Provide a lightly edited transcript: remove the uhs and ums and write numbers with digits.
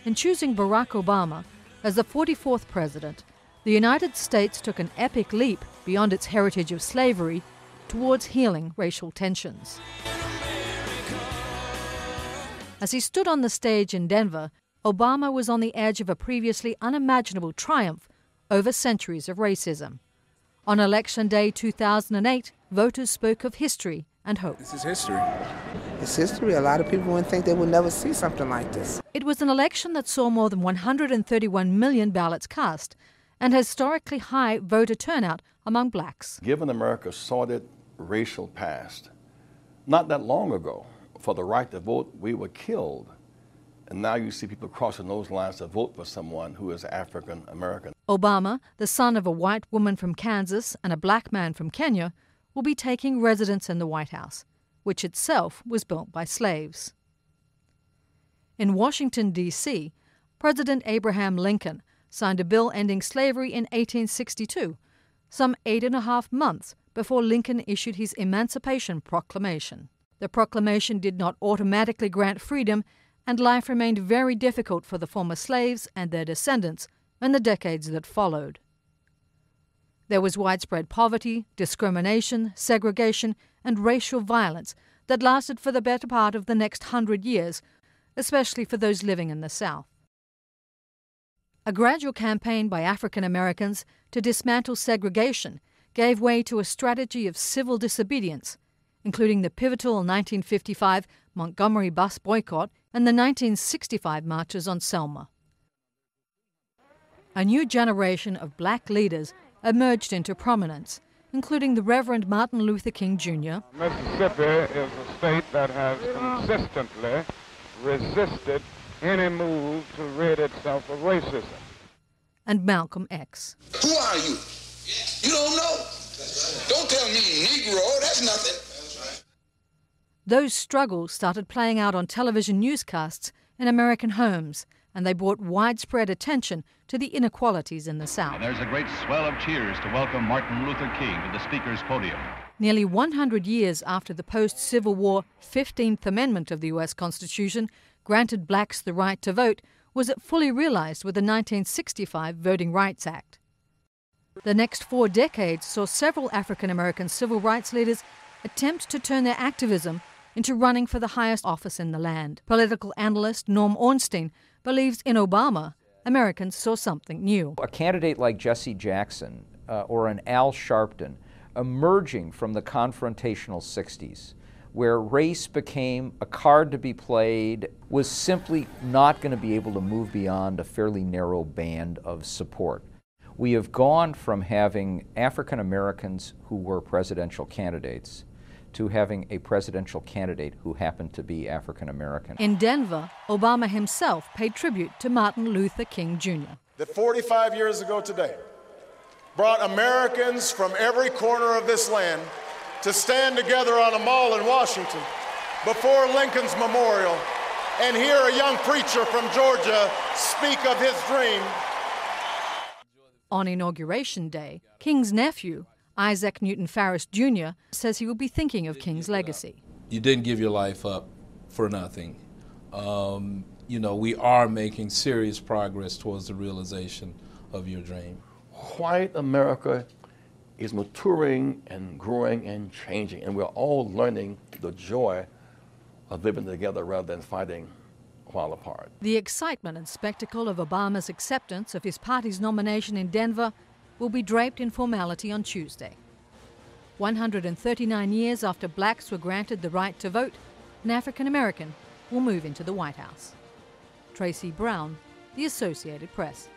In choosing Barack Obama as the 44th president, the United States took an epic leap beyond its heritage of slavery towards healing racial tensions. As he stood on the stage in Denver, Obama was on the edge of a previously unimaginable triumph over centuries of racism. On Election Day 2008, voters spoke of history and hope. This is history. It's history. A lot of people wouldn't think they would never see something like this. It was an election that saw more than 131 million ballots cast and historically high voter turnout among blacks. Given America's sordid racial past, not that long ago, for the right to vote, we were killed. And now you see people crossing those lines to vote for someone who is African American. Obama, the son of a white woman from Kansas and a black man from Kenya, will be taking residence in the White House, which itself was built by slaves. In Washington, D.C., President Abraham Lincoln signed a bill ending slavery in 1862, some 8.5 months before Lincoln issued his Emancipation Proclamation. The proclamation did not automatically grant freedom, and life remained very difficult for the former slaves and their descendants in the decades that followed. There was widespread poverty, discrimination, segregation, and racial violence that lasted for the better part of the next 100 years, especially for those living in the South. A gradual campaign by African Americans to dismantle segregation gave way to a strategy of civil disobedience, including the pivotal 1955 Montgomery bus boycott and the 1965 marches on Selma. A new generation of black leaders emerged into prominence, including the Reverend Martin Luther King Jr. Mississippi is a state that has consistently resisted any move to rid itself of racism. And Malcolm X. Who are you? You don't know. Don't tell me Negro, that's nothing. Those struggles started playing out on television newscasts in American homes, and they brought widespread attention to the inequalities in the South. And there's a great swell of cheers to welcome Martin Luther King to the Speaker's podium. Nearly 100 years after the post-Civil War 15th Amendment of the U.S. Constitution granted blacks the right to vote, was it fully realized with the 1965 Voting Rights Act. The next 4 decades saw several African-American civil rights leaders attempt to turn their activism into running for the highest office in the land. Political analyst Norm Ornstein believes in Obama, Americans saw something new. A candidate like Jesse Jackson or an Al Sharpton emerging from the confrontational 60s, where race became a card to be played, was simply not going to be able to move beyond a fairly narrow band of support. We have gone from having African Americans who were presidential candidates to having a presidential candidate who happened to be African American. In Denver, Obama himself paid tribute to Martin Luther King Jr. That 45 years ago today brought Americans from every corner of this land to stand together on a mall in Washington before Lincoln's memorial and hear a young preacher from Georgia speak of his dream. On Inauguration Day, King's nephew, Isaac Newton Farris Jr., says he will be thinking of King's legacy. You didn't give your life up for nothing. We are making serious progress towards the realization of your dream. White America is maturing and growing and changing, and we're all learning the joy of living together rather than fighting while apart. The excitement and spectacle of Obama's acceptance of his party's nomination in Denver will be draped in formality on Tuesday. 139 years after blacks were granted the right to vote, an African American will move into the White House. Tracy Brown, The Associated Press.